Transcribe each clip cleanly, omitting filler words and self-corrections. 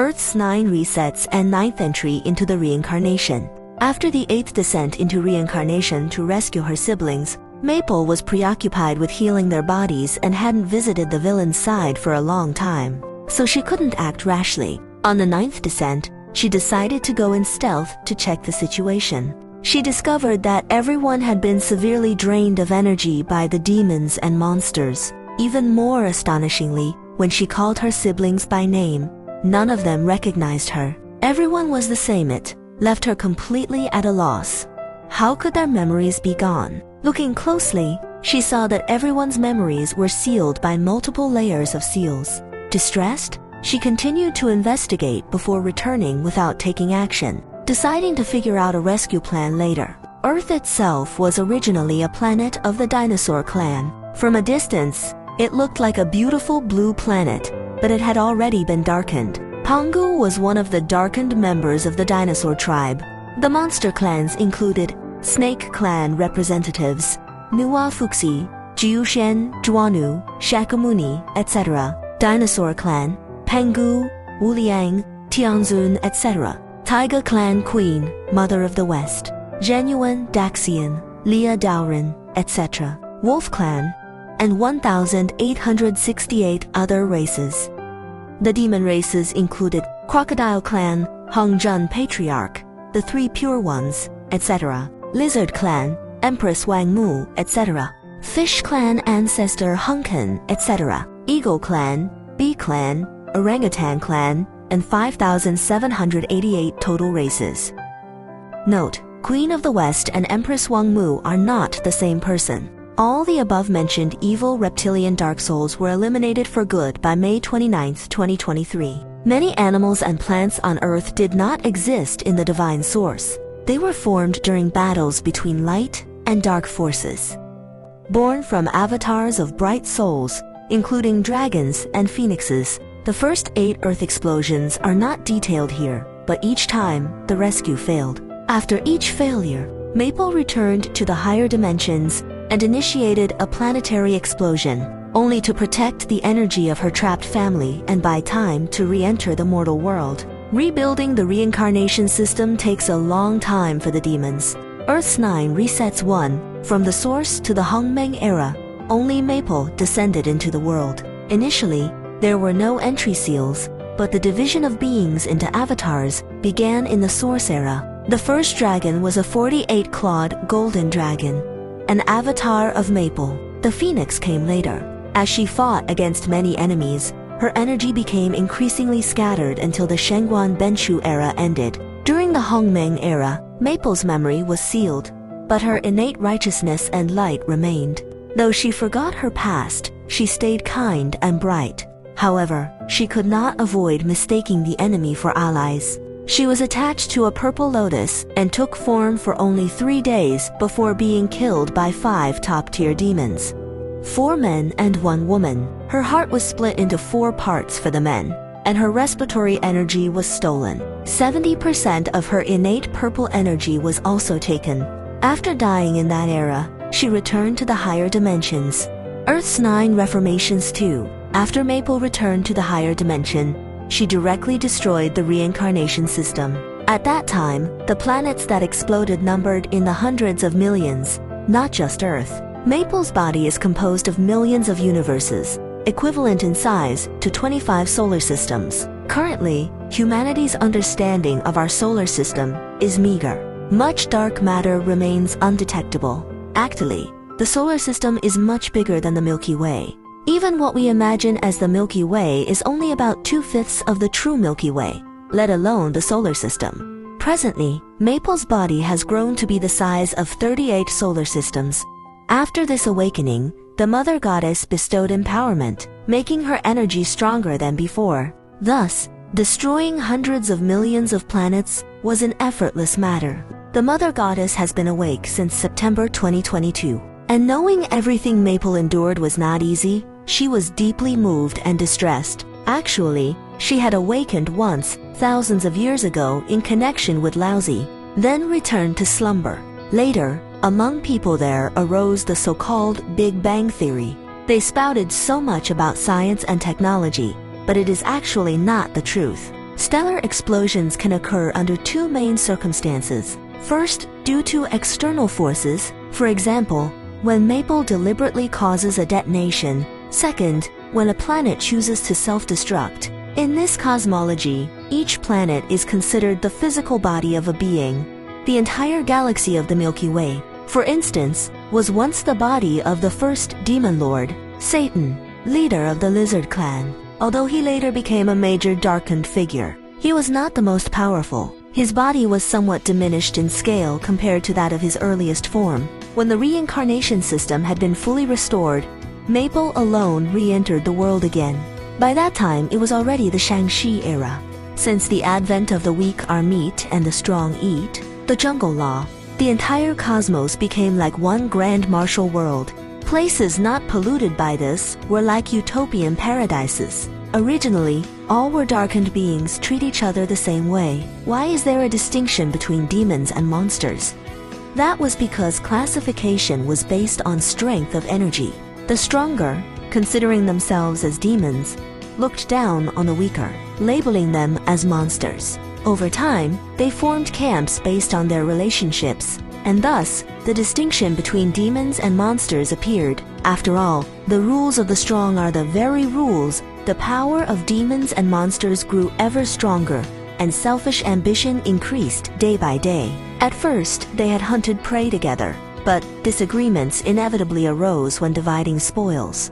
Earth's 9 resets and 9th entry into the reincarnation. After the 8th descent into reincarnation to rescue her siblings, Maple was preoccupied with healing their bodies and hadn't visited the villain's side for a long time, so she couldn't act rashly. On the 9th descent, she decided to go in stealth to check the situation. She discovered that everyone had been severely drained of energy by the demons and monsters. Even more astonishingly, when she called her siblings by name, none of them recognized her. Everyone was the same. It left her completely at a loss. How could their memories be gone? Looking closely, she saw that everyone's memories were sealed by multiple layers of seals. Distressed, she continued to investigate before returning without taking action, deciding to figure out a rescue plan later. Earth itself was originally a planet of the dinosaur clan. From a distance, it looked like a beautiful blue planet, but it had already been darkened. Pangu was one of the darkened members of the dinosaur tribe. The monster clans included Snake Clan representatives, Nuwa Fuxi, Jiushen, Juanu, Shakyamuni, etc. Dinosaur Clan, Pangu, Wuliang, Tianzun, etc. Taiga Clan Queen, Mother of the West, Genuine Daxian, Lia Daoran, etc. Wolf Clan, and 1,868 other races. The demon races included Crocodile Clan, Hongjun Patriarch, the 3 Pure Ones, etc. Lizard Clan, Empress Wang Mu, etc. Fish Clan Ancestor Hunken, etc. Eagle Clan, Bee Clan, Orangutan Clan, and 5,788 total races. Note: Queen of the West and Empress Wang Mu are not the same person. All the above-mentioned evil reptilian dark souls were eliminated for good by May 29, 2023. Many animals and plants on Earth did not exist in the divine source. They were formed during battles between light and dark forces. Born from avatars of bright souls, including dragons and phoenixes, the first 8 Earth explosions are not detailed here, but each time, the rescue failed. After each failure, Maple returned to the higher dimensions and initiated a planetary explosion, only to protect the energy of her trapped family and buy time to re-enter the mortal world. Rebuilding the reincarnation system takes a long time for the demons. Earth's 9 resets 1, from the source to the Hongmeng era. Only Maple descended into the world. Initially, there were no entry seals, but the division of beings into avatars began in the source era. The first dragon was a 48-clawed golden dragon, an avatar of Maple. The phoenix came later. As she fought against many enemies, her energy became increasingly scattered until the Shengguan Benshu era ended. During the Hongmeng era, Maple's memory was sealed, but her innate righteousness and light remained. Though she forgot her past, she stayed kind and bright. However, she could not avoid mistaking the enemy for allies. She was attached to a purple lotus and took form for only 3 days before being killed by 5 top-tier demons. 4 men and 1 woman. Her heart was split into 4 parts for the men, and her respiratory energy was stolen. 70% of her innate purple energy was also taken. After dying in that era, she returned to the higher dimensions. Earth's 9 reformations too. After Maple returned to the higher dimension, she directly destroyed the reincarnation system. At that time, the planets that exploded numbered in the hundreds of millions, not just Earth. Maple's body is composed of millions of universes, equivalent in size to 25 solar systems. Currently, humanity's understanding of our solar system is meager. Much dark matter remains undetectable. Actually, the solar system is much bigger than the Milky Way. Even what we imagine as the Milky Way is only about 2/5 of the true Milky Way, let alone the solar system. Presently, Maple's body has grown to be the size of 38 solar systems. After this awakening, the Mother Goddess bestowed empowerment, making her energy stronger than before. Thus, destroying hundreds of millions of planets was an effortless matter. The Mother Goddess has been awake since September 2022. And knowing everything Maple endured was not easy, she was deeply moved and distressed. Actually, she had awakened once, thousands of years ago, in connection with Laozi, then returned to slumber. Later, among people there arose the so-called Big Bang Theory. They spouted so much about science and technology, but it is actually not the truth. Stellar explosions can occur under two main circumstances. First, due to external forces, for example, when Maple deliberately causes a detonation. Second, when a planet chooses to self-destruct. In this cosmology, each planet is considered the physical body of a being. The entire galaxy of the Milky Way, for instance, was once the body of the first demon lord, Satan, leader of the Lizard Clan. Although he later became a major darkened figure, he was not the most powerful. His body was somewhat diminished in scale compared to that of his earliest form. When the reincarnation system had been fully restored, Maple alone re-entered the world again. By that time, it was already the Shang-Chi era. Since the advent of the weak are meat and the strong eat, the jungle law, the entire cosmos became like one grand martial world. Places not polluted by this were like utopian paradises. Originally, all were darkened beings treat each other the same way. Why is there a distinction between demons and monsters? That was because classification was based on strength of energy. The stronger, considering themselves as demons, looked down on the weaker, labeling them as monsters. Over time, they formed camps based on their relationships, and thus, the distinction between demons and monsters appeared. After all, the rules of the strong are the very rules. The power of demons and monsters grew ever stronger, and selfish ambition increased day by day. At first, they had hunted prey together, but disagreements inevitably arose when dividing spoils.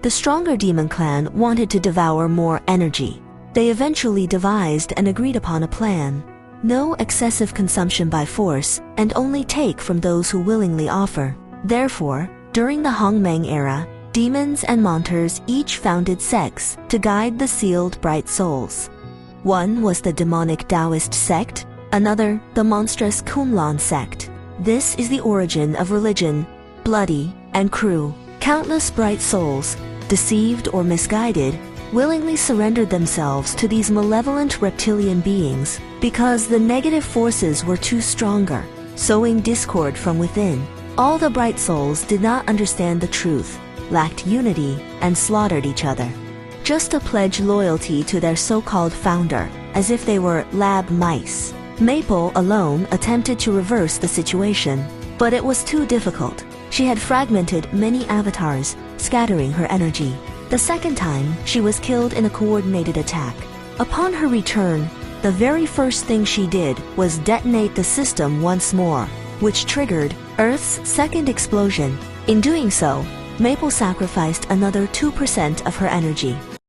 The stronger demon clan wanted to devour more energy. They eventually devised and agreed upon a plan. No excessive consumption by force, and only take from those who willingly offer. Therefore, during the Hongmeng era, demons and monsters each founded sects to guide the sealed bright souls. One was the demonic Taoist sect, another the monstrous Kunlun sect. This is the origin of religion, bloody and cruel. Countless bright souls, deceived or misguided, willingly surrendered themselves to these malevolent reptilian beings because the negative forces were too stronger, sowing discord from within. All the bright souls did not understand the truth, lacked unity, and slaughtered each other, just to pledge loyalty to their so-called founder, as if they were lab mice. Maple alone attempted to reverse the situation, but it was too difficult. She had fragmented many avatars, scattering her energy. The second time, she was killed in a coordinated attack. Upon her return, the very first thing she did was detonate the system once more, which triggered Earth's second explosion. In doing so, Maple sacrificed another 2% of her energy.